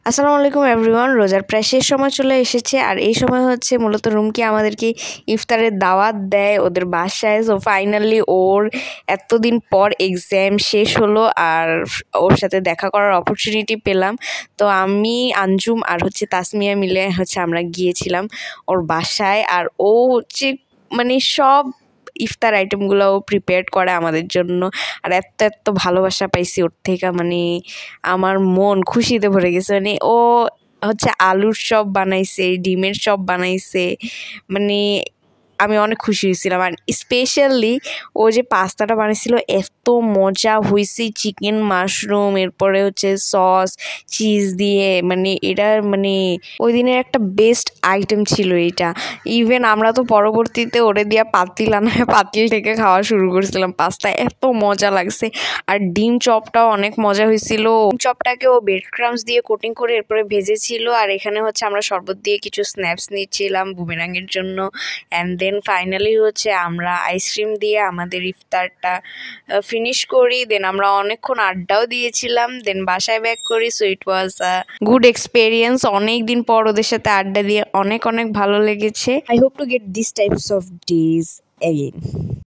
আসসালামু আলাইকুম এভরিওয়ান। রোজার প্রায় শেষ সময় চলে এসেছে, আর এই সময় হচ্ছে মূলত রুমকি আমাদেরকে ইফতারের দাওয়াত দেয় ওদের বাসায়। সো ফাইনালি ওর এতদিন পর এক্সাম শেষ হলো আর ওর সাথে দেখা করার অপরচুনিটি পেলাম। তো আমি, আঞ্জুম আর হচ্ছে তাসমিয়া মিলে হচ্ছে আমরা গিয়েছিলাম ওর বাসায়। আর ও হচ্ছে মানে সব ইফতার আইটেমগুলো ও প্রিপেয়ার করে আমাদের জন্য। আর এত এত ভালোবাসা পাইছি ওর থেকে, মানে আমার মন খুশিতে ভরে গেছে। মানে ও হচ্ছে আলুর চপ বানাইছে, ডিমের চপ বানাইছে, মানে আমি অনেক খুশি হয়েছিলাম। আর স্পেশালি ও যে পাস্তাটা বানিয়েছিল এত মজা হয়েছে, চিকেন মাশরুম এরপরে হচ্ছে সস চিজ দিয়ে, মানে এটা মানে ওই দিনের একটা বেস্ট আইটেম ছিল এটা। ইভেন আমরা তো পরবর্তীতে ওরে দিয়া পাতিল আনায় পাতিল থেকে খাওয়া শুরু করছিলাম পাস্তা, এত মজা লাগছে। আর ডিম চপটাও অনেক মজা হয়েছিল। চপটাকে ও ব্রেড ক্রাম্বস দিয়ে কোটিং করে এরপরে ভেজেছিল। আর এখানে হচ্ছে আমরা শরবত দিয়ে কিছু স্ন্যাপস নিচ্ছিলাম বুমেরাঙের জন্য। অ্যান্ড দেন ফাইনালি হচ্ছে আমরা আইসক্রিম দিয়ে আমাদের ইফতারটা ফিনিশ করি। দেন আমরা অনেকক্ষণ আড্ডাও দিয়েছিলাম, দেন বাসায় ব্যাক করি। So it was a good experience. অনেক দিন পর ওদের সাথে আড্ডা দিয়ে অনেক অনেক ভালো লেগেছে। I hope to get this types of days again.